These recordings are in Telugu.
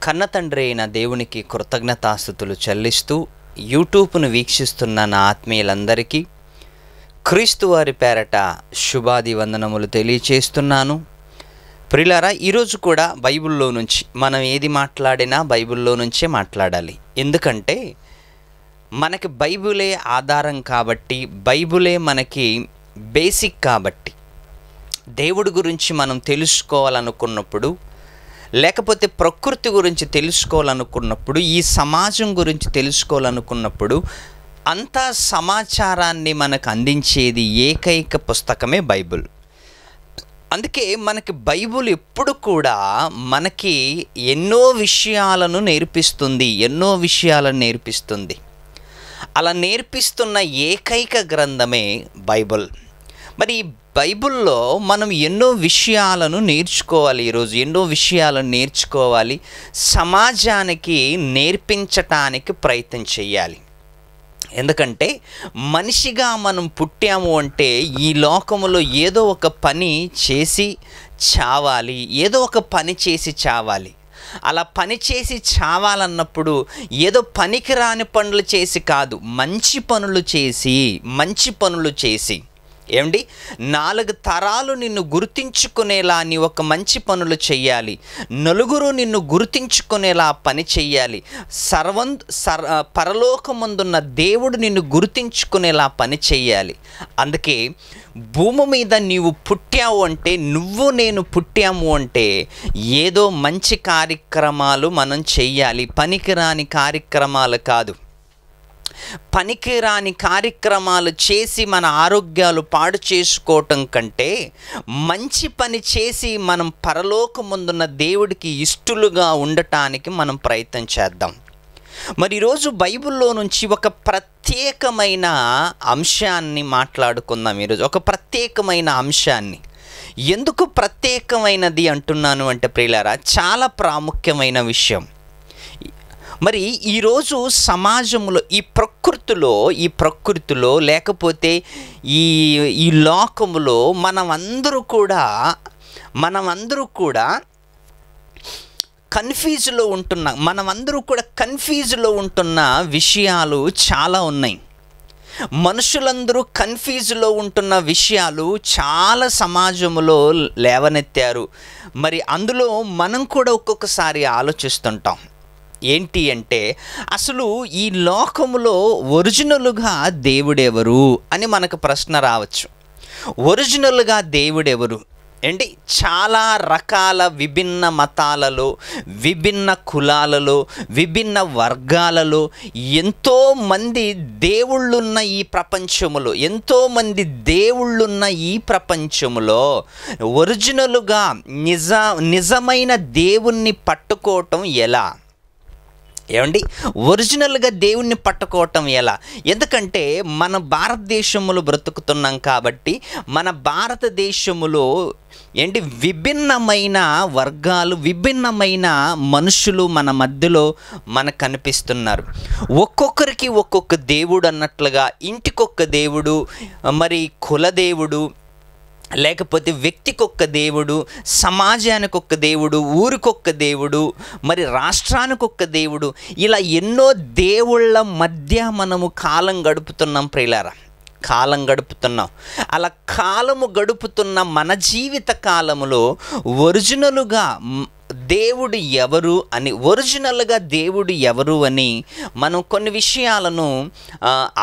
కన్న తండ్రి అయిన దేవునికి కృతజ్ఞతాస్తుతులు చెల్లిస్తూ యూట్యూబ్ను వీక్షిస్తున్న నా ఆత్మీయులందరికీ క్రీస్తు వారి పేరట శుభాది వందనములు తెలియచేస్తున్నాను. ప్రియులారా, ఈరోజు కూడా బైబిల్లో నుంచి మనం ఏది మాట్లాడినా బైబిల్లో నుంచే మాట్లాడాలి. ఎందుకంటే మనకి బైబిలే ఆధారం కాబట్టి, బైబిలే మనకి బేసిక్ కాబట్టి, దేవుడి గురించి మనం తెలుసుకోవాలనుకున్నప్పుడు, లేకపోతే ప్రకృతి గురించి తెలుసుకోవాలనుకున్నప్పుడు, ఈ సమాజం గురించి తెలుసుకోవాలనుకున్నప్పుడు అంతా సమాచారాన్ని మనకు అందించేది ఏకైక పుస్తకమే బైబిల్. అందుకే మనకి బైబిల్ ఎప్పుడు కూడా మనకి ఎన్నో విషయాలను నేర్పిస్తుంది. అలా నేర్పిస్తున్న ఏకైక గ్రంథమే బైబిల్. మరి ఈ బైబిల్లో మనం ఎన్నో విషయాలను నేర్చుకోవాలి. ఈరోజు ఎన్నో విషయాలను నేర్చుకోవాలి, సమాజానికి నేర్పించటానికి ప్రయత్నం చేయాలి. ఎందుకంటే మనిషిగా మనం పుట్టాము అంటే ఈ లోకములో ఏదో ఒక పని చేసి చావాలి. అలా పని చేసి చావాలన్నప్పుడు ఏదో పనికిరాని పనులు చేసి కాదు, మంచి పనులు చేసి ఏమండి, 4 తరాలు నిన్ను గుర్తించుకునేలా నీ ఒక మంచి పనులు చెయ్యాలి. నలుగురు నిన్ను గుర్తించుకునేలా పని చెయ్యాలి. పరలోకమందున్న దేవుడు నిన్ను గుర్తించుకునేలా పని చెయ్యాలి. అందుకే భూమి మీద నీవు పుట్టావు అంటే, నేను పుట్టాము అంటే ఏదో మంచి కార్యక్రమాలు మనం చెయ్యాలి. పనికిరాని కార్యక్రమాలు కాదు. పనికిరాని కార్యక్రమాలు చేసి మన ఆరోగ్యాలు పాడు చేసుకోవటం కంటే మంచి పని చేసి మనం పరలోకమందున్న దేవుడికి ఇష్టలుగా ఉండటానికి మనం ప్రయత్నం చేద్దాం. మరి ఈరోజు బైబిల్లో నుంచి ఒక ప్రత్యేకమైన అంశాన్ని మాట్లాడుకుందాం. ఈరోజు ఒక ప్రత్యేకమైన అంశాన్ని. ఎందుకు ప్రత్యేకమైనది అంటున్నాను అంటే ప్రియులారా, చాలా ప్రాముఖ్యమైన విషయం. మరి ఈరోజు సమాజంలో ఈ ప్రకృతిలో లేకపోతే ఈ లోకములో మనమందరూ కూడా కన్ఫ్యూజ్లో ఉంటున్న విషయాలు చాలా ఉన్నాయి. మనుషులందరూ కన్ఫ్యూజ్లో ఉంటున్న విషయాలు చాలా సమాజంలో లేవనెత్తారు. మరి అందులో మనం కూడా ఒక్కొక్కసారి ఆలోచిస్తుంటాం. ఏంటి అంటే, అసలు ఈ లోకములో ఒరిజినల్గా దేవుడెవరు అని మనకు ప్రశ్న రావచ్చు. ఒరిజినల్గా దేవుడెవరు ఏంటి? చాలా రకాల విభిన్న మతాలలో, విభిన్న కులాలలో, విభిన్న వర్గాలలో ఎంతోమంది దేవుళ్ళున్న ఈ ప్రపంచములో ఒరిజినల్గా నిజమైన దేవుణ్ణి పట్టుకోవటం ఎలా? ఏమండి, ఒరిజినల్గా దేవుణ్ణి పట్టుకోవటం ఎలా? ఎందుకంటే మన భారతదేశంలో బ్రతుకుతున్నాం కాబట్టి, మన భారతదేశంలో విభిన్నమైన వర్గాలు, విభిన్నమైన మనుషులు మన మధ్యలో మనకు కనిపిస్తున్నారు. ఒక్కొక్కరికి ఒక్కొక్క దేవుడు అన్నట్లుగా, ఇంటికొక్క దేవుడు, మరి కులదేవుడు, లేకపోతే వ్యక్తికొక్క దేవుడు, సమాజానికి ఒక్క దేవుడు, ఊరికొక్క దేవుడు, మరి రాష్ట్రానికి ఒక్క దేవుడు, ఇలా ఎన్నో దేవుళ్ళ మధ్య మనము కాలం గడుపుతున్నాం ప్రియులారా. అలా కాలము గడుపుతున్న మన జీవిత కాలములో ఒరిజినల్గా దేవుడు ఎవరు అని మనం కొన్ని విషయాలను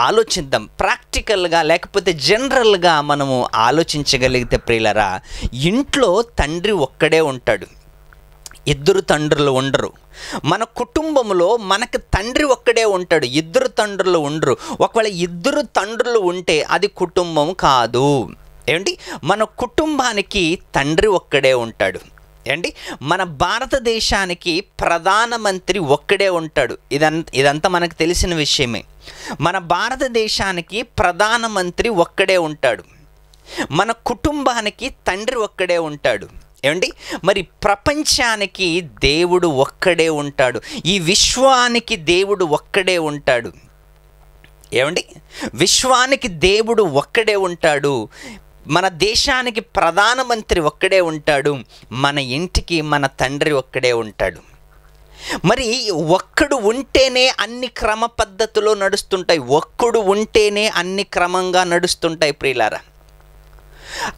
ఆలోచిద్దాం. ప్రాక్టికల్గా లేకపోతే జనరల్గా మనము ఆలోచించగలిగితే ప్రియులారా, ఇంట్లో తండ్రి ఒక్కడే ఉంటాడు, ఇద్దరు తండ్రులు ఉండరు. మన కుటుంబంలో మనకు తండ్రి ఒక్కడే ఉంటాడు, ఇద్దరు తండ్రులు ఉండరు. ఒకవేళ ఇద్దరు తండ్రులు ఉంటే అది కుటుంబం కాదు. మన కుటుంబానికి తండ్రి ఒక్కడే ఉంటాడు. మన భారతదేశానికి ప్రధానమంత్రి ఒక్కడే ఉంటాడు. ఇదంతా మనకు తెలిసిన విషయమే. మన భారతదేశానికి ప్రధానమంత్రి ఒక్కడే ఉంటాడు. మన కుటుంబానికి తండ్రి ఒక్కడే ఉంటాడు. మరి ప్రపంచానికి దేవుడు ఒక్కడే ఉంటాడు. ఈ విశ్వానికి దేవుడు ఒక్కడే ఉంటాడు. విశ్వానికి దేవుడు ఒక్కడే ఉంటాడు. మన దేశానికి ప్రధానమంత్రి ఒక్కడే ఉంటాడు. మన ఇంటికి మన తండ్రి ఒక్కడే ఉంటాడు. మరి ఒక్కడు ఉంటేనే అన్ని క్రమ పద్ధతిలో నడుస్తుంటాయి, ఒక్కడు ఉంటేనే అన్ని క్రమంగా నడుస్తుంటాయి ప్రియులారా.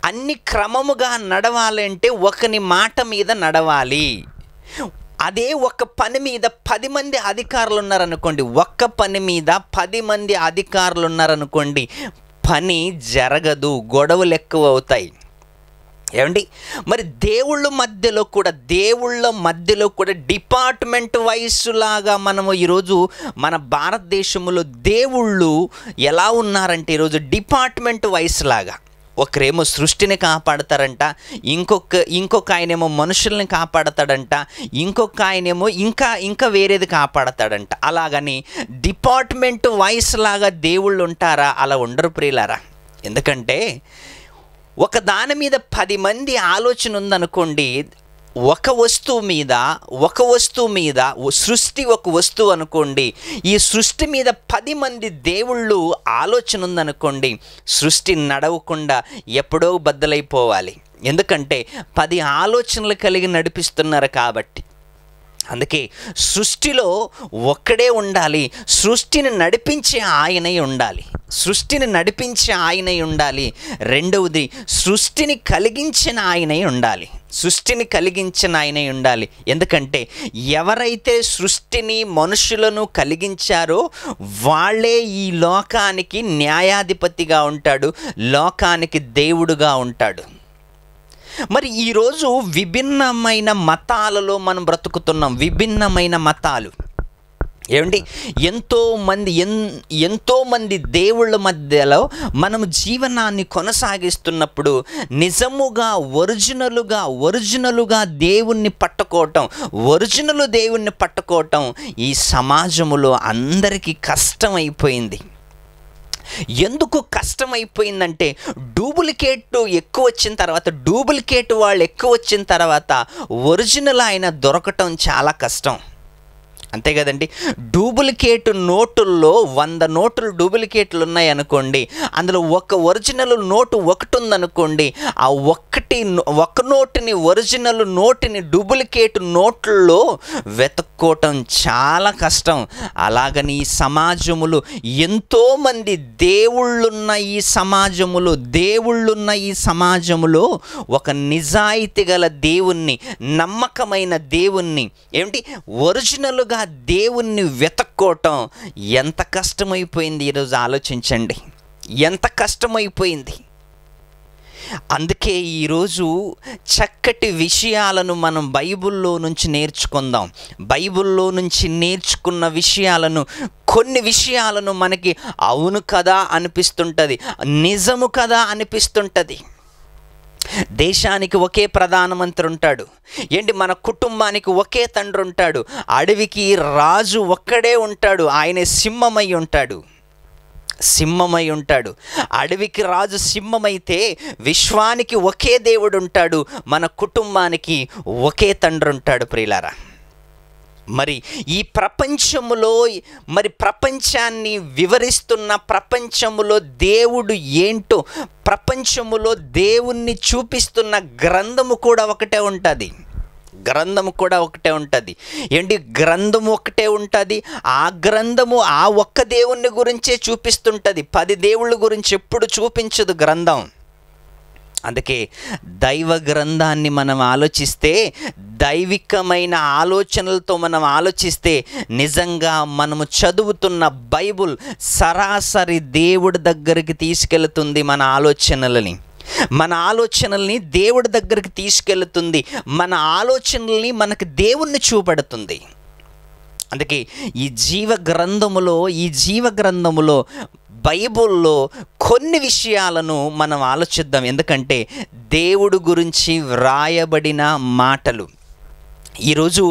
అన్ని క్రమముగా నడవాలంటే ఒకని మాట మీద నడవాలి. అదే ఒక పని మీద 10 మంది అధికారులు ఉన్నారనుకోండి, ఒక్క పని మీద 10 మంది అధికారులు ఉన్నారనుకోండి, పని జరగదు, గొడవలు ఎక్కువ అవుతాయి. ఏమండి, మరి దేవుళ్ళ మధ్యలో కూడా డిపార్ట్మెంట్ వైస్ లాగా మనము ఈరోజు మన భారతదేశంలో దేవుళ్ళు ఎలా ఉన్నారంటే ఈరోజు డిపార్ట్మెంట్ వైస్ లాగా, ఒకరేమో సృష్టిని కాపాడతారంట, ఇంకొక ఆయనేమో మనుషుల్ని కాపాడతాడంట, ఇంకొక ఆయనేమో ఇంకా వేరేది కాపాడతాడంట. అలాగని డిపార్ట్మెంట్ వైస్ లాగా దేవుళ్ళు ఉంటారా? అలా ఉండరు ప్రియులారా. ఎందుకంటే ఒక దాని మీద 10 మంది ఆలోచన ఉందనుకోండి, ఒక వస్తువు మీద సృష్టి ఒక వస్తువు అనుకోండి, ఈ సృష్టి మీద 10 మంది దేవుళ్ళు ఆలోచన ఉందనుకోండి, సృష్టి నడవకుండా ఎప్పుడో బద్దలైపోవాలి. ఎందుకంటే 10 ఆలోచనలు కలిగి నడిపిస్తున్నారు కాబట్టి. అందుకే సృష్టిలో ఒక్కడే ఉండాలి, సృష్టిని నడిపించే ఆయనై ఉండాలి. రెండవది సృష్టిని కలిగించిన ఆయనై ఉండాలి. ఎందుకంటే ఎవరైతే సృష్టిని మనుషులను కలిగించారో వాళ్ళే ఈ లోకానికి న్యాయాధిపతిగా ఉంటాడు, లోకానికి దేవుడుగా ఉంటాడు. మరి ఈరోజు విభిన్నమైన మతాలలో మనం బ్రతుకుతున్నాం, విభిన్నమైన మతాలు. ఏమండి, ఎంతోమంది దేవుళ్ళ మధ్యలో మనం జీవనాన్ని కొనసాగిస్తున్నప్పుడు నిజముగా ఒరిజినలుగా దేవుణ్ణి పట్టుకోవటం ఈ సమాజంలో అందరికీ కష్టమైపోయింది. ఎందుకు కష్టమైపోయిందంటే డూప్లికేట్ వాళ్ళు ఎక్కువ వచ్చిన తర్వాత ఒరిజినల్ ఆయన దొరకటం చాలా కష్టం. అంతే కదండి. డూప్లికేట్ నోటుల్లో 100 నోటులు డూప్లికేట్లు ఉన్నాయి అనుకోండి, అందులో ఒక ఒరిజినల్ నోటు ఒకటి ఉందనుకోండి, ఆ ఒక నోటుని ఒరిజినల్ నోటుని డూప్లికేట్ నోట్లలో వెతుక్కోవటం చాలా కష్టం. అలాగని ఈ సమాజములు ఎంతోమంది దేవుళ్ళున్న ఈ సమాజములో ఒక నిజాయితీ గల దేవుణ్ణి, నమ్మకమైన దేవుణ్ణి, ఏమిటి ఒరిజినల్గా దేవుణ్ణి వెతుక్కోవటం ఎంత కష్టమైపోయింది ఈరోజు. ఆలోచించండి, ఎంత కష్టమైపోయింది. అందుకే ఈరోజు చక్కటి విషయాలను మనం బైబిల్లో నుంచి నేర్చుకుందాం. బైబిల్లో నుంచి నేర్చుకున్న విషయాలను, కొన్ని విషయాలను మనకి అవును కదా అనిపిస్తుంటుంది, నిజము కదా అనిపిస్తుంటుంది. దేశానికి ఒకే ప్రధానమంత్రి ఉంటాడు, మన కుటుంబానికి ఒకే తండ్రి ఉంటాడు, అడవికి రాజు ఒక్కడే ఉంటాడు, ఆయనే సింహమై ఉంటాడు. అడవికి రాజు సింహమైతే విశ్వానికి ఒకే దేవుడు ఉంటాడు, మన కుటుంబానికి ఒకే తండ్రి ఉంటాడు ప్రియులారా. మరి ఈ ప్రపంచములో, ప్రపంచాన్ని వివరిస్తున్న, ప్రపంచములో దేవుడు ఏంటో, ప్రపంచములో దేవుణ్ణి చూపిస్తున్న గ్రంథము కూడా ఒకటే ఉంటుంది. గ్రంథము ఒకటే ఉంటుంది. ఆ గ్రంథము ఆ ఒక్క దేవుణ్ణి గురించే చూపిస్తుంటుంది, 10 దేవుళ్ళ గురించి ఎప్పుడు చూపించదు గ్రంథం. అందుకే దైవ గ్రంథాన్ని మనం ఆలోచిస్తే, దైవికమైన ఆలోచనలతో మనం ఆలోచిస్తే, నిజంగా మనము చదువుతున్న బైబుల్ సరాసరి దేవుడి దగ్గరికి తీసుకెళ్తుంది. మన ఆలోచనల్ని దేవుడి దగ్గరికి తీసుకెళ్తుంది, మన ఆలోచనల్ని మనకు దేవుణ్ణి చూపెడుతుంది. అందుకే ఈ జీవ గ్రంథములో బైబుల్లో కొన్ని విషయాలను మనం ఆలోచిద్దాం. ఎందుకంటే దేవుడు గురించి వ్రాయబడిన మాటలు. ఈరోజు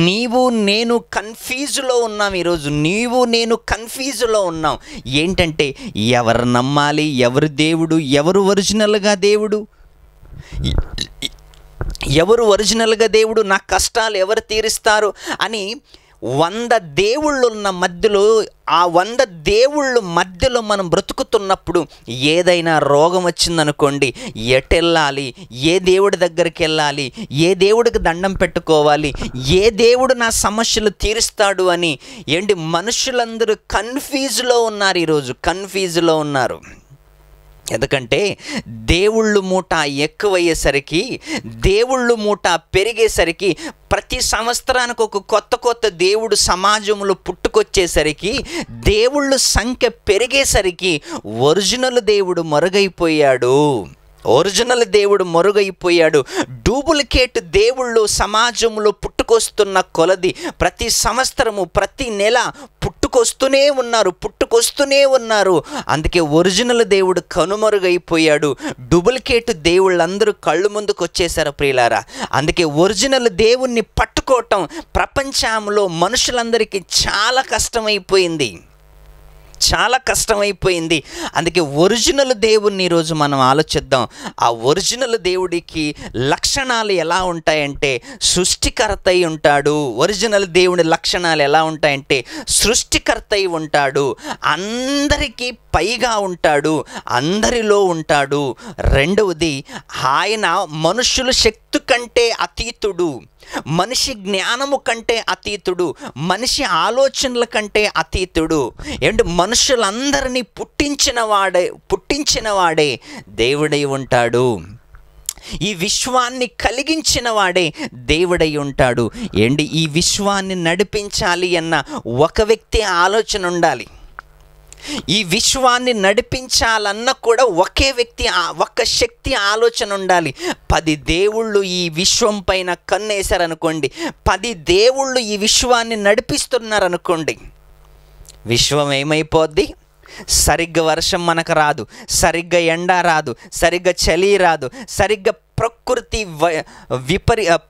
నీవు నేను కన్ఫ్యూజ్లో ఉన్నాం. ఏంటంటే ఎవరు నమ్మాలి, ఎవరు దేవుడు, ఎవరు ఒరిజినల్గా దేవుడు, నా కష్టాలు ఎవరు తీరుస్తారు అని 100 దేవుళ్ళున్న మధ్యలో, ఆ 100 దేవుళ్ళు మధ్యలో మనం బ్రతుకుతున్నప్పుడు ఏదైనా రోగం వచ్చిందనుకోండి, ఎటెళ్ళాలి, ఏ దేవుడి దగ్గరికి వెళ్ళాలి, ఏ దేవుడికి దండం పెట్టుకోవాలి, ఏ దేవుడు నా సమస్యలు తీరుస్తాడు అని మనుషులందరూ కన్ఫ్యూజ్లో ఉన్నారు. ఈరోజు కన్ఫ్యూజ్లో ఉన్నారు. ఎందుకంటే దేవుళ్ళు మూట ఎక్కువయ్యేసరికి, దేవుళ్ళు మూట పెరిగేసరికి, ప్రతి సంవత్సరానికి ఒక కొత్త దేవుడు సమాజంలో పుట్టుకొచ్చేసరికి, దేవుళ్ళు సంఖ్య పెరిగేసరికి ఒరిజినల్ దేవుడు మరుగైపోయాడు. డూప్లికేట్ దేవుళ్ళు సమాజంలో పుట్టుకొస్తున్న కొలది ప్రతి సంవత్సరము, ప్రతి నెల పుట్టుకొస్తూనే ఉన్నారు. అందుకే ఒరిజినల్ దేవుడు కనుమరుగైపోయాడు. డూప్లికేట్ దేవుళ్ళందరూ కళ్ళు ముందుకు వచ్చేసారు ప్రియులారా. అందుకే ఒరిజినల్ దేవుణ్ణి పట్టుకోవటం ప్రపంచంలో మనుషులందరికీ చాలా కష్టమైపోయింది. అందుకే ఒరిజినల్ దేవుణ్ణి ఈరోజు మనం ఆలోచిద్దాం. ఆ ఒరిజినల్ దేవుడికి లక్షణాలు ఎలా ఉంటాయంటే సృష్టికర్త అయి ఉంటాడు. ఒరిజినల్ దేవుడి లక్షణాలు ఎలా ఉంటాయంటే సృష్టికర్త అయి ఉంటాడు, అందరికీ పైగా ఉంటాడు, అందరిలో ఉంటాడు. రెండవది, ఆయన మనుషుల శక్తి కంటే అతీతుడు, మనిషి జ్ఞానము కంటే అతీతుడు, మనిషి ఆలోచనల కంటే అతీతుడు. మనుషులందరినీ పుట్టించిన వాడే దేవుడై ఉంటాడు. ఈ విశ్వాన్ని కలిగించిన వాడే దేవుడై ఉంటాడు. ఈ విశ్వాన్ని నడిపించాలి అన్న ఒక వ్యక్తి ఆలోచన ఉండాలి. ఈ విశ్వాన్ని నడిపించాలన్న కూడా ఒకే వ్యక్తి, ఒక్క శక్తి ఆలోచన ఉండాలి. 10 దేవుళ్ళు ఈ విశ్వం పైన కన్నేశారనుకోండి, 10 దేవుళ్ళు ఈ విశ్వాన్ని నడిపిస్తున్నారనుకోండి, విశ్వం ఏమైపోద్ది? సరిగ్గా వర్షం మనకు రాదు, సరిగ్గా ఎండ రాదు, సరిగ్గా చలి రాదు, సరిగ్గా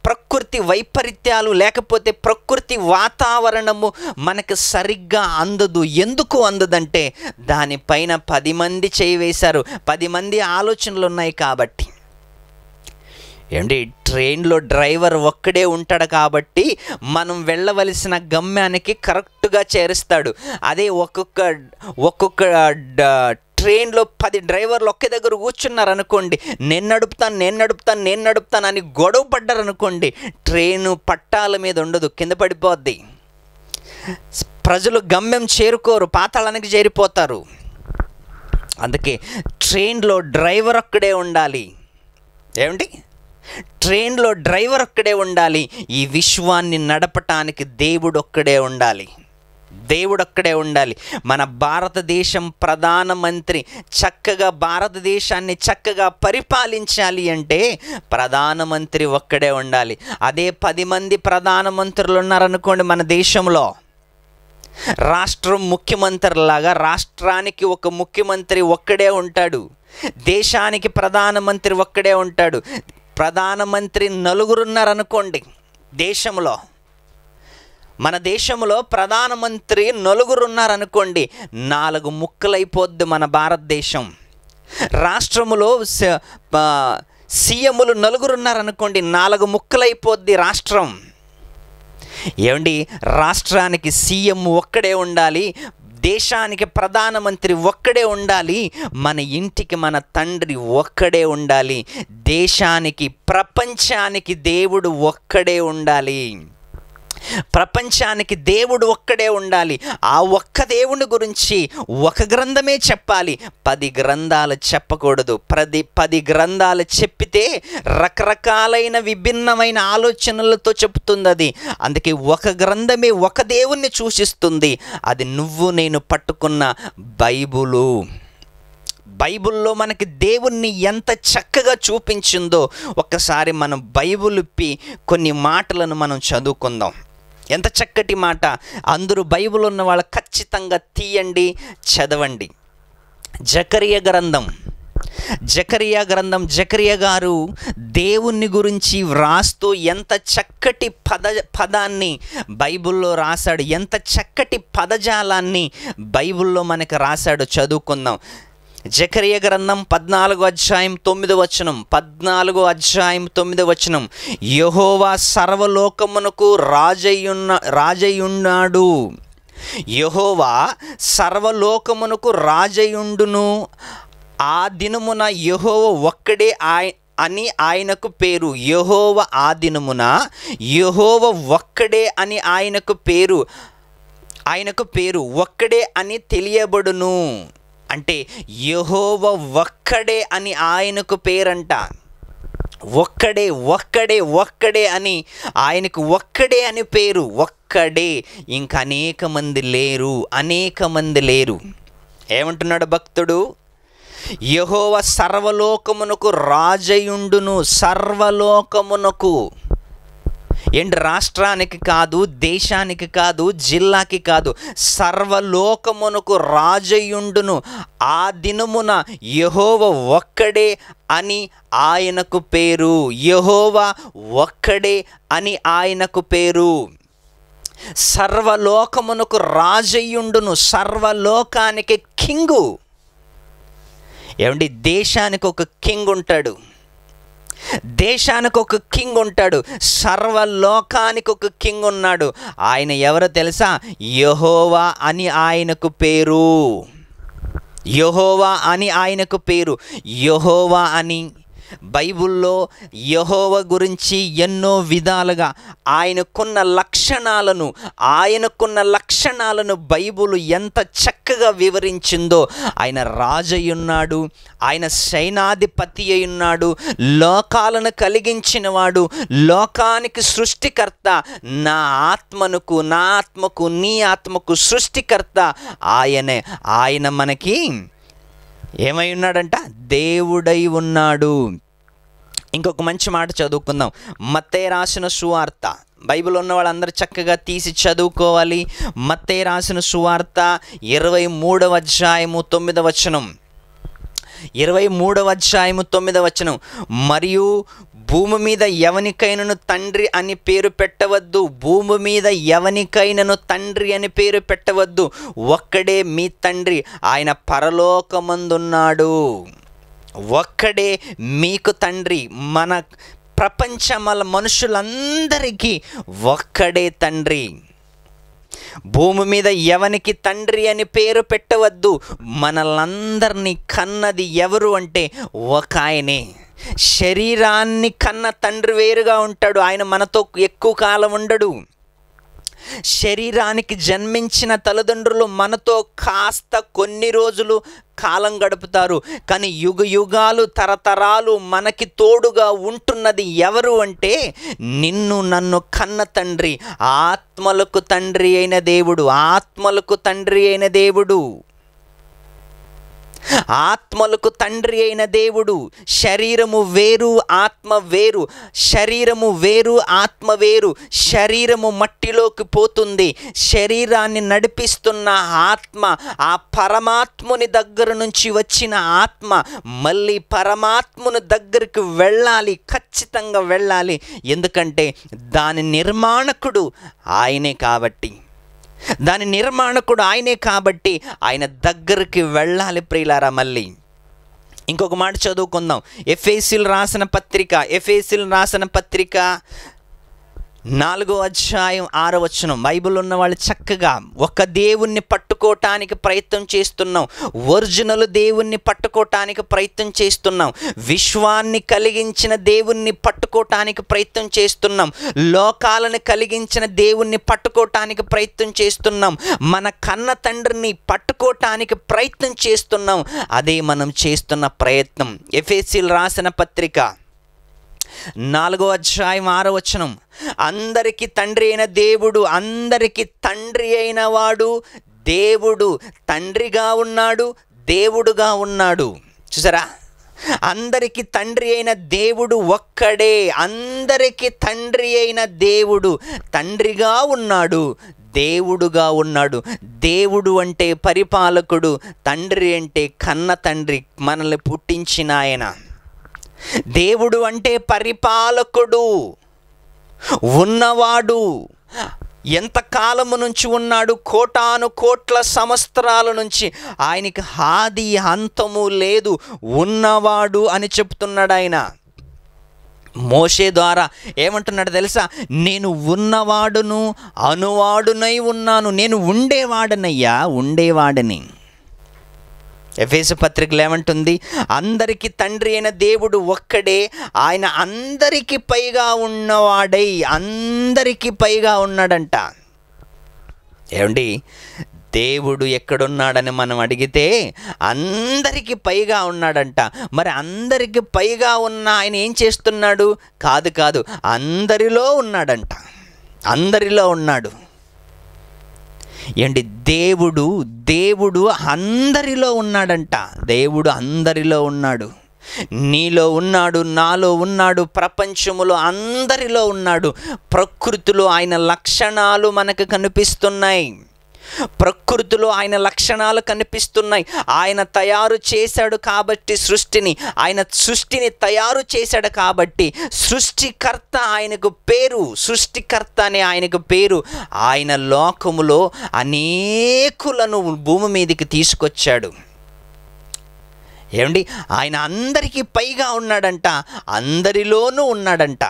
ప్రకృతి వైపరీత్యాలు లేకపోతే ప్రకృతి వాతావరణము మనకు సరిగ్గా అందదు. ఎందుకు అందదంటే దానిపైన 10 మంది చేయి వేశారు, 10 మంది ఆలోచనలు ఉన్నాయి కాబట్టి. ట్రైన్లో డ్రైవర్ ఒక్కడే ఉంటాడు కాబట్టి మనం వెళ్ళవలసిన గమ్యానికి కరెక్ట్గా చేరుస్తాడు. అదే ఒక్కొక్క ట్రైన్లో 10 డ్రైవర్లు ఒకే దగ్గర కూర్చున్నారు అనుకోండి, నేను నడుపుతాను అని గొడవ పడ్డారు అనుకోండి, ట్రైను పట్టాల మీద ఉండదు, కింద పడిపోద్ది. ప్రజలు గమ్యం చేరుకోరు, పాతాళానికి చేరిపోతారు. అందుకే ట్రైన్లో డ్రైవర్ ఒక్కడే ఉండాలి. ట్రైన్లో డ్రైవర్ ఒక్కడే ఉండాలి. ఈ విశ్వాన్ని నడపటానికి దేవుడు ఒక్కడే ఉండాలి. మన భారతదేశం ప్రధానమంత్రి చక్కగా భారతదేశాన్ని చక్కగా పరిపాలించాలి అంటే ప్రధానమంత్రి ఒక్కడే ఉండాలి. అదే 10 మంది ప్రధానమంత్రులు ఉన్నారనుకోండి మన దేశంలో, రాష్ట్రం ముఖ్యమంత్రిలాగా రాష్ట్రానికి ఒక ముఖ్యమంత్రి ఒక్కడే ఉంటాడు, దేశానికి ప్రధానమంత్రి ఒక్కడే ఉంటాడు. ప్రధానమంత్రి 4 ఉన్నారనుకోండి దేశంలో, మన దేశంలో ప్రధానమంత్రి 4 ఉన్నారనుకోండి, 4 ముక్కలైపోద్ది మన భారతదేశం. రాష్ట్రములో సీఎంలు 4 ఉన్నారనుకోండి, 4 ముక్కలైపోద్ది రాష్ట్రం. రాష్ట్రానికి సీఎం ఒక్కడే ఉండాలి, దేశానికి ప్రధానమంత్రి ఒక్కడే ఉండాలి, మన ఇంటికి మన తండ్రి ఒక్కడే ఉండాలి, దేశానికి ప్రపంచానికి దేవుడు ఒక్కడే ఉండాలి. ఆ ఒక్క దేవుని గురించి ఒక గ్రంథమే చెప్పాలి, 10 గ్రంథాలు చెప్పకూడదు. 10 గ్రంథాలు చెప్పితే రకరకాలైన విభిన్నమైన ఆలోచనలతో చెప్తుంది అది. అందుకే ఒక గ్రంథమే ఒక దేవుణ్ణి సూచిస్తుంది, అది నువ్వు నేను పట్టుకున్న బైబిల్లో మనకి దేవుణ్ణి ఎంత చక్కగా చూపించిందో ఒక్కసారి మనం బైబిల్ ఇప్పి కొన్ని మాటలను మనం చదువుకుందాం. ఎంత చక్కటి మాట! అందరూ బైబిల్ ఉన్న వాళ్ళు ఖచ్చితంగా తీయండి, చదవండి. జకరియా గ్రంథం జకరియా గారు దేవుని గురించి వ్రాస్తూ ఎంత చక్కటి పదాన్ని బైబిల్లో రాశాడు, ఎంత చక్కటి పదజాలాన్ని బైబిల్లో మనకు రాశాడు. చదువుకుందాం. జకరియా గ్రంథం 14 అధ్యాయం 9 14 అధ్యాయం 9 యెహోవా సర్వలోకమునకు రాజయ్యున్నాడు. యెహోవా సర్వలోకమునకు రాజయుండును. ఆ దినమున యెహోవా ఒక్కడే అని ఆయనకు పేరు. యెహోవా ఆ దినమున యెహోవా ఒక్కడే అని ఆయనకు పేరు ఒక్కడే అని తెలియబడును. అంటే యెహోవా ఒక్కడే అని ఆయనకు పేరంట. ఒక్కడే ఒక్కడే ఒక్కడే అని ఆయనకు ఒక్కడే అని పేరు. ఒక్కడే, ఇంకా అనేక మంది లేరు. ఏమంటున్నాడు భక్తుడు? యెహోవా సర్వలోకమునకు రాజయుండును. సర్వలోకమునకు, ఏంటి? రాష్ట్రానికి కాదు, దేశానికి కాదు, జిల్లాకి కాదు, సర్వలోకమునకు రాజయుండును. ఆ దినమున యెహోవా ఒక్కడే అని ఆయనకు పేరు. యెహోవా ఒక్కడే అని ఆయనకు పేరు. సర్వలోకమునకు రాజయుండును. సర్వలోకానికి కింగు. ఏమండి? దేశానికి ఒక కింగ్ ఉంటాడు, దేశానికి ఒక కింగ్ ఉంటాడు, సర్వలోకానికి ఒక కింగ్ ఉన్నాడు. ఆయన ఎవరో తెలుసా? యెహోవా అని ఆయనకు పేరు. యెహోవా అని ఆయనకు పేరు. యెహోవా అని బైబిల్లో యెహోవా గురించి ఎన్నో విధాలుగా ఆయనకున్న లక్షణాలను బైబిల్ ఎంత చక్కగా వివరించిందో. ఆయన రాజయ్యున్నాడు, ఆయన సైనాధిపతి అయ్యున్నాడు, లోకాలను కలిగించినవాడు, లోకానికి సృష్టికర్త, నా ఆత్మకు నీ ఆత్మకు సృష్టికర్త ఆయనే. ఆయన మనకి ఏమై ఉన్నాడంట? దేవుడై ఉన్నాడు. ఇంకొక మంచి మాట చదువుకుందాం. మత్తయి రాసిన సువార్త, బైబిల్ ఉన్న వాళ్ళందరూ చక్కగా తీసి చదువుకోవాలి. మత్తయి రాసిన సువార్త 23వ అధ్యాయము 9 మరియు భూమి మీద ఎవనికైనను తండ్రి అని పేరు పెట్టవద్దు. భూమి మీద ఎవనికైనను తండ్రి అని పేరు పెట్టవద్దు. ఒక్కడే మీ తండ్రి, ఆయన పరలోకమందున్నాడు. ఒక్కడే మీకు తండ్రి. మన ప్రపంచమల మనుషులందరికీ ఒక్కడే తండ్రి. భూమి మీద ఎవనికి తండ్రి అని పేరు పెట్టవద్దు. మనలందరినీ కన్నది ఎవరు అంటే ఒక ఆయనే. శరీరాన్ని కన్న తండ్రి వేరుగా ఉంటాడు, ఆయన మనతో ఎక్కువ కాలం ఉండడు. శరీరానికి జన్మించిన తల్లిదండ్రులు మనతో కాస్త కొన్ని రోజులు కాలం గడుపుతారు, కానీ యుగ యుగాలు తరతరాలు మనకి తోడుగా ఉంటున్నది ఎవరు అంటే నిన్ను నన్ను కన్న తండ్రి, ఆత్మలకు తండ్రి అయిన దేవుడు. ఆత్మలకు తండ్రి అయిన దేవుడు. ఆత్మలకు తండ్రి అయిన దేవుడు. శరీరము వేరు, ఆత్మ వేరు. శరీరము వేరు, ఆత్మ వేరు. శరీరము మట్టిలోకి పోతుంది. శరీరాన్ని నడిపిస్తున్న ఆత్మ, ఆ పరమాత్ముని దగ్గర నుంచి వచ్చిన ఆత్మ మళ్ళీ పరమాత్ముని దగ్గరికి వెళ్ళాలి, ఖచ్చితంగా వెళ్ళాలి. ఎందుకంటే దాని నిర్మాణకుడు ఆయనే కాబట్టి, ఆయన దగ్గరికి వెళ్ళాలి ప్రియులారా. మళ్ళీ ఇంకొక మాట చదువుకుందాం. ఎఫెసీయులకు రాసిన పత్రిక 4వ అధ్యాయం 6వ వచనం. బైబిల్ ఉన్న వాళ్ళు చక్కగా ఒక దేవుణ్ణి పట్టుకోవటానికి ప్రయత్నం చేస్తున్నాం. ఒరిజినల్ దేవుణ్ణి పట్టుకోవటానికి ప్రయత్నం చేస్తున్నాం. విశ్వాన్ని కలిగించిన దేవుణ్ణి పట్టుకోవటానికి ప్రయత్నం చేస్తున్నాం. లోకాలను కలిగించిన దేవుణ్ణి పట్టుకోవటానికి ప్రయత్నం చేస్తున్నాం. మన కన్న తండ్రిని పట్టుకోవటానికి ప్రయత్నం చేస్తున్నాం. అదే మనం చేస్తున్న ప్రయత్నం. ఎఫెసీయులకు రాసిన పత్రిక 4వ అధ్యాయం 6వ వచనం. అందరికీ తండ్రి అయిన దేవుడు, అందరికీ తండ్రి అయిన వాడు దేవుడు తండ్రిగా ఉన్నాడు, దేవుడుగా ఉన్నాడు. చూసారా? అందరికీ తండ్రి అయిన దేవుడు ఒక్కడే. అందరికీ తండ్రి అయిన దేవుడు తండ్రిగా ఉన్నాడు, దేవుడుగా ఉన్నాడు. దేవుడు అంటే పరిపాలకుడు, తండ్రి అంటే కన్న తండ్రి, మనల్ని పుట్టించిన ఆయన. దేవుడు అంటే పరిపాలకుడు, ఉన్నవాడు, ఎంతకాలము నుంచి ఉన్నాడు? కోటాను కోట్ల సంవత్సరాల నుంచి. ఆయనకి ఆది అంతము లేదు, ఉన్నవాడు అని చెప్తున్నాడు ఆయన. మోషే ద్వారా ఏమంటున్నాడు తెలుసా? నేను ఉన్నవాడును అనువాడునై ఉన్నాను. నేను ఉండేవాడనయ్యా, ఉండేవాడని. ఎఫెసు పత్రికలో ఏమంటుంది? అందరికీ తండ్రి అయిన దేవుడు ఒక్కడే, ఆయన అందరికీ పైగా ఉన్నవాడై అందరికీ పైగా ఉన్నాడంట. ఏమండి, దేవుడు ఎక్కడున్నాడని మనం అడిగితే అందరికీ పైగా ఉన్నాడంట. మరి అందరికీ పైగా ఉన్న ఆయన ఏం చేస్తున్నాడు? కాదు, అందరిలో ఉన్నాడంట, అందరిలో ఉన్నాడు. ఏంటి? దేవుడు అందరిలో ఉన్నాడంట. దేవుడు అందరిలో ఉన్నాడు. నీలో ఉన్నాడు, నాలో ఉన్నాడు, ప్రపంచములో అందరిలో ఉన్నాడు. ప్రకృతిలో ఆయన లక్షణాలు మనకు కనిపిస్తున్నాయి. ప్రకృతిలో ఆయన లక్షణాలు కనిపిస్తున్నాయి. ఆయన తయారు చేశాడు కాబట్టి సృష్టిని, ఆయన సృష్టిని తయారు చేశాడు కాబట్టి సృష్టికర్త ఆయనకు పేరు, సృష్టికర్త అనే ఆయనకు పేరు. ఆయన లోకములో అనేకులను భూమి మీదకి తీసుకొచ్చాడు. ఏమండి, ఆయన అందరికీ పైగా ఉన్నాడంట, అందరిలోనూ ఉన్నాడంట.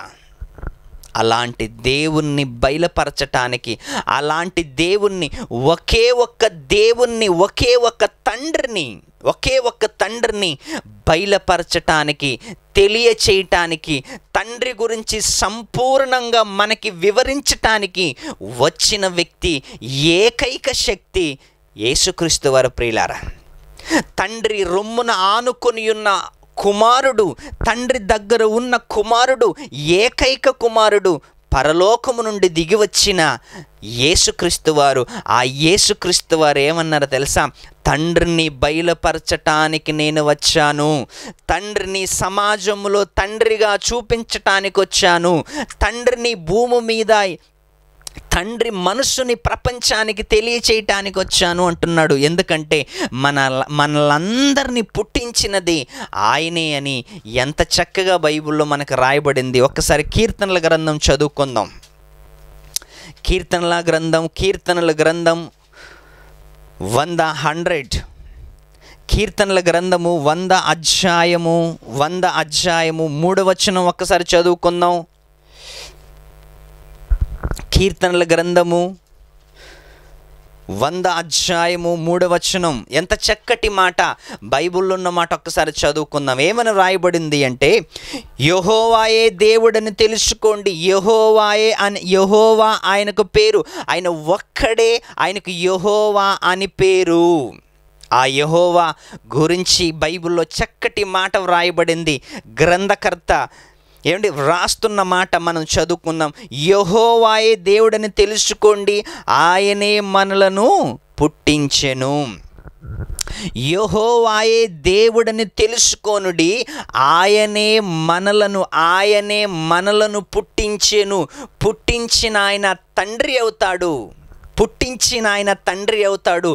అలాంటి దేవుణ్ణి బయలుపరచటానికి, అలాంటి దేవుణ్ణి, ఒకే ఒక్క తండ్రిని బయలుపరచటానికి, తెలియచేయటానికి, తండ్రి గురించి సంపూర్ణంగా మనకి వివరించటానికి వచ్చిన వ్యక్తి, ఏకైక శక్తి యేసుక్రీస్తు వారు. ప్రియులారా, తండ్రి రొమ్మున ఆనుకొని ఉన్న కుమారుడు, తండ్రి దగ్గర ఉన్న కుమారుడు, ఏకైక కుమారుడు, పరలోకము నుండి దిగి వచ్చిన యేసుక్రీస్తు వారు. ఆ యేసుక్రీస్తు వారు ఏమన్నారో తెలుసా? తండ్రిని బయలుపరచటానికి నేను వచ్చాను, తండ్రిని సమాజంలో తండ్రిగా చూపించటానికి వచ్చాను, తండ్రిని భూమి మీద, తండ్రి మనస్సుని ప్రపంచానికి తెలియచేయటానికి వచ్చాను అంటున్నాడు. ఎందుకంటే మనలందరినీ పుట్టించినది ఆయనే అని ఎంత చక్కగా బైబిల్లో మనకు రాయబడింది. ఒక్కసారి కీర్తనల గ్రంథం చదువుకుందాం. కీర్తనల గ్రంథం 100 కీర్తనల గ్రంథము 100 అధ్యాయము 3వ వచనం ఒక్కసారి చదువుకుందాం. కీర్తనల గ్రంథము 100 అధ్యాయము 3వ వచనం. ఎంత చక్కటి మాట, బైబిల్లో ఉన్న మాట ఒక్కసారి చదువుకుందాం. ఏమని రాయబడింది అంటే, యెహోవాయే దేవుడని తెలుసుకోండి. యెహోవా ఆయనకు పేరు, ఆయన ఒక్కడే ఆయనకు యెహోవా అని పేరు. ఆ యెహోవా గురించి బైబిల్లో చక్కటి మాట వ్రాయబడింది. గ్రంథకర్త ఏమండి రాస్తున్న మాట మనం చదువుకుందాం. యెహోవాయే దేవుడని తెలుసుకోండి, ఆయనే మనలను పుట్టించెను. యెహోవాయే దేవుడని తెలుసుకోనుడి, ఆయనే మనలను పుట్టించెను. పుట్టించిన ఆయన తండ్రి అవుతాడు,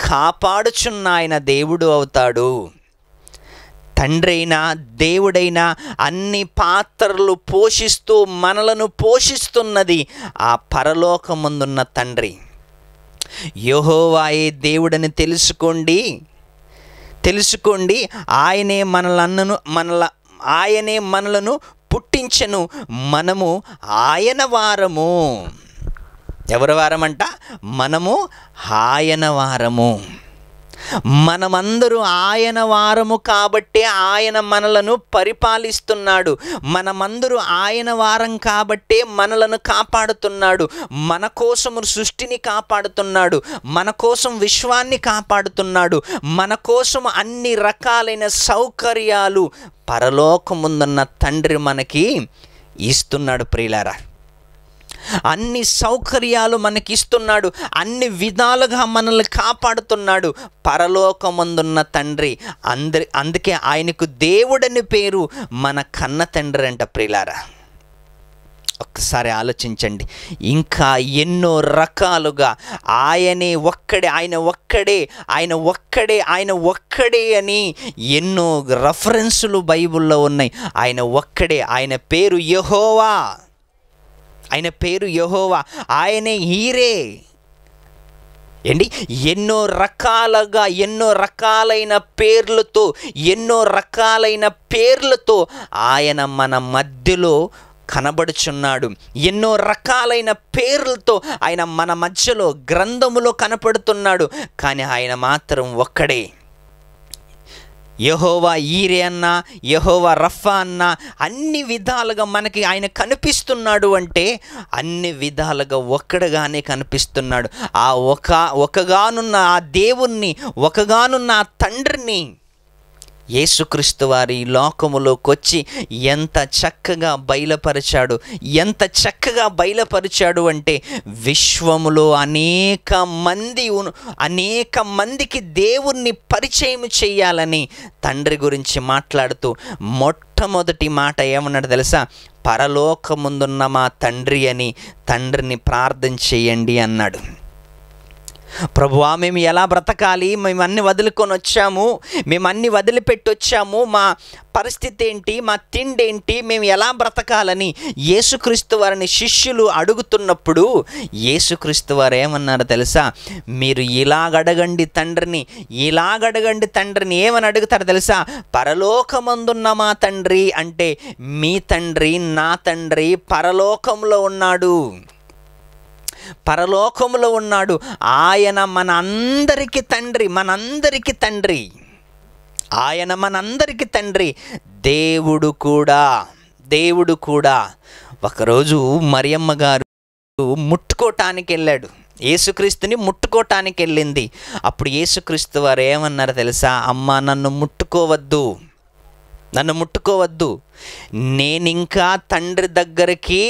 కాపాడుచున్న ఆయన దేవుడు అవుతాడు. తండ్రి అయినా దేవుడైనా అన్ని పాత్రలు పోషిస్తూ మనలను పోషిస్తున్నది ఆ పరలోకమందున్న తండ్రి. యెహోవాయే దేవుడని తెలుసుకోండి, ఆయనే మనలను పుట్టించెను, మనము ఆయన వారము. ఎవరి వారమంట? మనము ఆయన వారము. మనమందరూ ఆయన వారము కాబట్టే ఆయన మనలను పరిపాలిస్తున్నాడు. మనమందరూ ఆయన వారం కాబట్టే మనలను కాపాడుతున్నాడు. మన కోసము సృష్టిని కాపాడుతున్నాడు, మన కోసం విశ్వాన్ని కాపాడుతున్నాడు, మన కోసం అన్ని రకాలైన సౌకర్యాలు పరలోకముందున్న తండ్రి మనకి ఇస్తున్నాడు. ప్రియులారా, అన్ని సౌకర్యాలు మనకిస్తున్నాడు, అన్ని విధాలుగా మనల్ని కాపాడుతున్నాడు పరలోకమందున్న తండ్రి. అందుకే ఆయనకు దేవుడని పేరు, మన కన్న తండ్రి అంట. ప్రియులారా, ఒక్కసారి ఆలోచించండి. ఇంకా ఎన్నో రకాలుగా ఆయన ఒక్కడే అని ఎన్నో రెఫరెన్సులు బైబిల్లో ఉన్నాయి. ఆయన ఒక్కడే, ఆయన పేరు యెహోవా. ఆయన పేరు యెహోవా, ఆయనే హీరే. ఏంటి, ఎన్నో రకాలైన పేర్లతో ఆయన మన మధ్యలో కనబడుచున్నాడు. ఎన్నో రకాలైన పేర్లతో ఆయన మన మధ్యలో గ్రంథములో కనపడుతున్నాడు. కానీ ఆయన మాత్రం ఒక్కడే. యెహోవా ఈరే అన్న, యెహోవా రఫా అన్న, అన్ని విధాలుగా మనకి ఆయన కనిపిస్తున్నాడు అంటే అన్ని విధాలుగా ఒక్కడుగానే కనిపిస్తున్నాడు. ఆ ఒకగానున్న ఆ దేవుణ్ణి, ఒకగానున్న ఆ తండ్రిని యేసుక్రీస్తు వారి లోకములోకి వచ్చి ఎంత చక్కగా బయలుపరిచాడు అంటే విశ్వములో అనేక మందికి దేవుణ్ణి పరిచయం చేయాలని తండ్రి గురించి మాట్లాడుతూ మొట్టమొదటి మాట ఏమన్నాడు తెలుసా? పరలోకముందున్న మా తండ్రిని ప్రార్థన చేయండి అన్నాడు. ప్రభువా, మేము ఎలా బ్రతకాలి? మేము అన్ని వదులుకొని వచ్చాము, మేము అన్ని వదిలిపెట్టి వచ్చాము, మా పరిస్థితి ఏంటి, మా తిండి ఏంటి, మేము ఎలా బ్రతకాలని యేసుక్రీస్తు వారిని శిష్యులు అడుగుతున్నప్పుడు యేసుక్రీస్తు వారు ఏమన్నారు తెలుసా? మీరు ఇలాగడగండి తండ్రిని. ఏమని అడుగుతారు తెలుసా? పరలోకమందున్న మా తండ్రి అంటే మీ తండ్రి, నా తండ్రి పరలోకంలో ఉన్నాడు. ఆయన మనందరికీ తండ్రి. దేవుడు కూడా ఒకరోజు మరియమ్మ గారు ముట్టుకోవటానికి వెళ్ళాడు. యేసుక్రీస్తుని ముట్టుకోవటానికి వెళ్ళింది. అప్పుడు యేసుక్రీస్తు వారు ఏమన్నారు తెలుసా? అమ్మా, నన్ను ముట్టుకోవద్దు, నేనింకా తండ్రి దగ్గరికి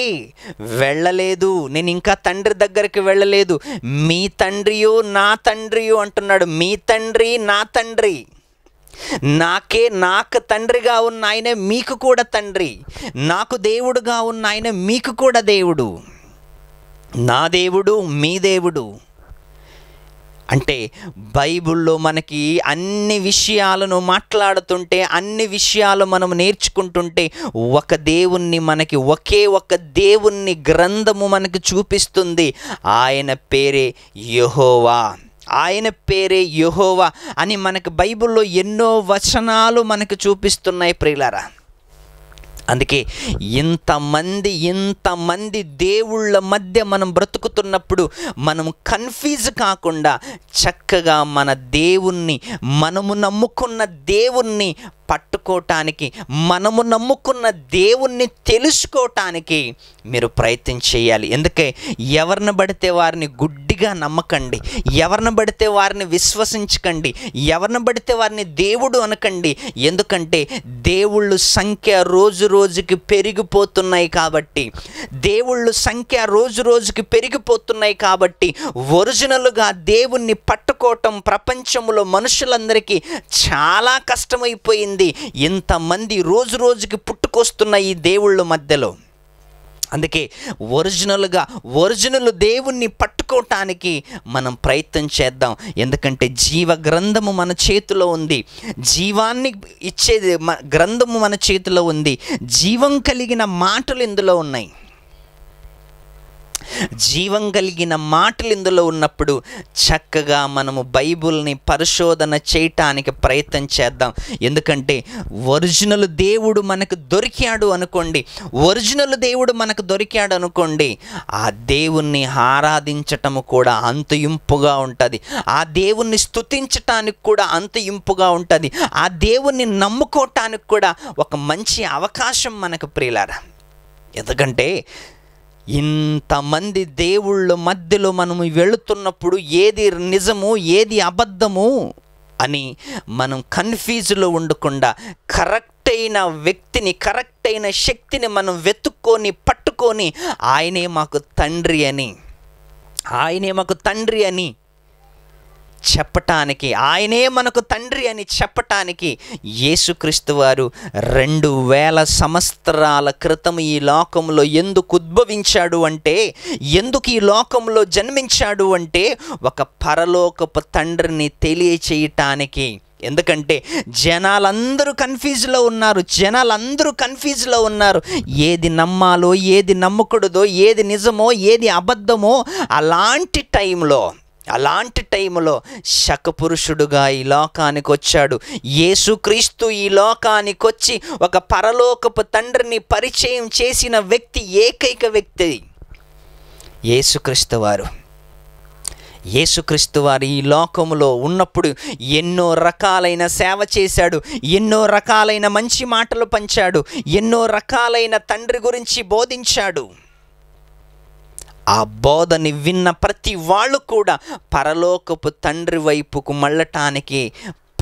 వెళ్ళలేదు. మీ తండ్రియు నా తండ్రియు అంటున్నాడు. మీ తండ్రి నా తండ్రి, నాకు తండ్రిగా ఉన్న ఆయన మీకు కూడా తండ్రి, నాకు దేవుడుగా ఉన్న ఆయన మీకు కూడా దేవుడు. నా దేవుడు మీ దేవుడు. అంటే బైబిల్లో మనకి అన్ని విషయాలను మాట్లాడుతుంటే, అన్ని విషయాలు మనం నేర్చుకుంటుంటే ఒకే ఒక దేవుణ్ణి గ్రంథము మనకి చూపిస్తుంది. ఆయన పేరే యెహోవా అని మనకి బైబిల్లో ఎన్నో వచనాలు మనకు చూపిస్తున్నాయి ప్రియులారా. అందుకే ఇంతమంది దేవుళ్ళ మధ్య మనం బ్రతుకుతున్నప్పుడు మనం కన్ఫ్యూజ్ కాకుండా చక్కగా మనము నమ్ముకున్న దేవుణ్ణి పట్టుకోవటానికి, మనము నమ్ముకున్న దేవుణ్ణి తెలుసుకోవటానికి మీరు ప్రయత్నం చేయాలి. ఎందుకే ఎవరిని పడితే వారిని గుడ్డిగా నమ్మకండి, ఎవరిని పడితే వారిని విశ్వసించకండి, ఎవరిని పడితే వారిని దేవుడు అనకండి. ఎందుకంటే దేవుళ్ళు సంఖ్య రోజు రోజుకి పెరిగిపోతున్నాయి కాబట్టి ఒరిజినల్గా దేవుణ్ణి పట్టుకోవటం ప్రపంచంలో మనుషులందరికీ చాలా కష్టమైపోయింది. ఇంతమంది రోజు రోజుకి పుట్టుకొస్తున్న ఈ దేవుళ్ళ మధ్యలో. అందుకే ఒరిజినల్ దేవుణ్ణి పట్టుకోవటానికి మనం ప్రయత్నం చేద్దాం. ఎందుకంటే జీవ గ్రంథము మన చేతిలో ఉంది, జీవాన్ని ఇచ్చేది గ్రంథము మన చేతిలో ఉంది. జీవం కలిగిన మాటలు ఇందులో ఉన్నాయి. జీవం కలిగిన మాటలు ఇందులో ఉన్నప్పుడు చక్కగా మనము బైబిల్ని పరిశోధన చేయటానికి ప్రయత్నం చేద్దాం. ఎందుకంటే ఒరిజినల్ దేవుడు మనకు దొరికాడు అనుకోండి, ఆ దేవుణ్ణి ఆరాధించటము కూడా అంత ఇంపుగా ఉంటుంది, ఆ దేవుణ్ణి స్తుతించటానికి కూడా అంత ఇంపుగా ఉంటుంది, ఆ దేవుణ్ణి నమ్ముకోవటానికి కూడా ఒక మంచి అవకాశం మనకు ప్రియులారా. ఎందుకంటే ఇంతమంది దేవుళ్ళ మధ్యలో మనము వెళుతున్నప్పుడు ఏది నిజము ఏది అబద్ధము అని మనం కన్ఫ్యూజ్లో ఉండకుండా కరెక్ట్ అయిన వ్యక్తిని, కరెక్ట్ అయిన శక్తిని మనం పట్టుకొని ఆయనే మాకు తండ్రి అని చెప్పటానికి, ఆయనే మనకు తండ్రి అని చెప్పటానికి యేసుక్రీస్తు వారు 2000 సంవత్సరాల క్రితం ఈ లోకంలో ఎందుకు ఉద్భవించాడు అంటే, ఎందుకు ఈ లోకంలో జన్మించాడు అంటే ఒక పరలోకపు తండ్రిని తెలియచేయటానికి. ఎందుకంటే జనాలందరూ కన్ఫ్యూజ్లో ఉన్నారు. ఏది నమ్మాలో, ఏది నమ్మకూడదో, ఏది నిజమో, ఏది అబద్ధమో. అలాంటి టైంలో శకపురుషుడుగా ఈ లోకానికి వచ్చాడు. యేసుక్రీస్తు ఈ లోకానికి వచ్చి ఒక పరలోకపు తండ్రిని పరిచయం చేసిన ఏకైక వ్యక్తి యేసుక్రీస్తు వారు ఈ లోకములో ఉన్నప్పుడు ఎన్నో రకాలైన సేవ చేశాడు, ఎన్నో రకాలైన మంచి మాటలు పంచాడు, ఎన్నో రకాలైన తండ్రి గురించి బోధించాడు. ఆ బోధని విన్న ప్రతి వాళ్ళు కూడా పరలోకపు తండ్రి వైపుకు మళ్ళటానికి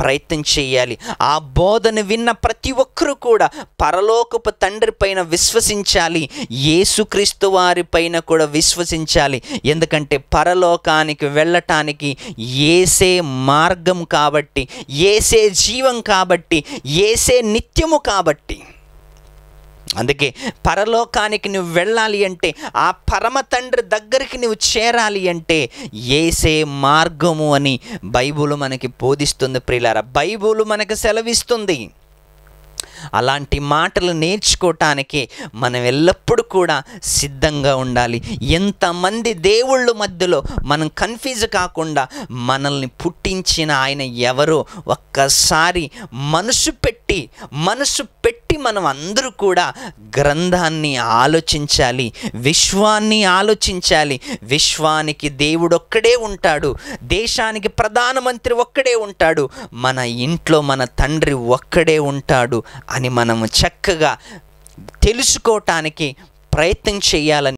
ప్రయత్నం చేయాలి. ఆ బోధను విన్న ప్రతి ఒక్కరూ కూడా పరలోకపు తండ్రి పైన విశ్వసించాలి, యేసుక్రీస్తు వారి పైన కూడా విశ్వసించాలి. ఎందుకంటే పరలోకానికి వెళ్ళటానికి యేసే మార్గం కాబట్టి, యేసే జీవం కాబట్టి, యేసే నిత్యము కాబట్టి. అందుకే పరలోకానికి నువ్వు వెళ్ళాలి అంటే, ఆ పరమ తండ్రి దగ్గరికి నువ్వు చేరాలి అంటే యేసే మార్గము అని బైబిల్ మనకి బోధిస్తుంది ప్రియులారా, బైబిల్ మనకు సెలవిస్తుంది. అలాంటి మాటలు నేర్చుకోవటానికి మనం ఎల్లప్పుడూ కూడా సిద్ధంగా ఉండాలి. ఎంతమంది దేవుళ్ళ మధ్యలో మనం కన్ఫ్యూజ్ కాకుండా మనల్ని పుట్టించిన ఆయన ఎవరో ఒక్కసారి మనసు పెట్టి మనం అందరూ కూడా గ్రంథాన్ని ఆలోచించాలి, విశ్వాన్ని ఆలోచించాలి. విశ్వానికి దేవుడు ఒక్కడే ఉంటాడు, దేశానికి ప్రధానమంత్రి ఒక్కడే ఉంటాడు, మన ఇంట్లో మన తండ్రి ఒక్కడే ఉంటాడు అని మనము చక్కగా తెలుసుకోవటానికి ప్రయత్నం చేయాలని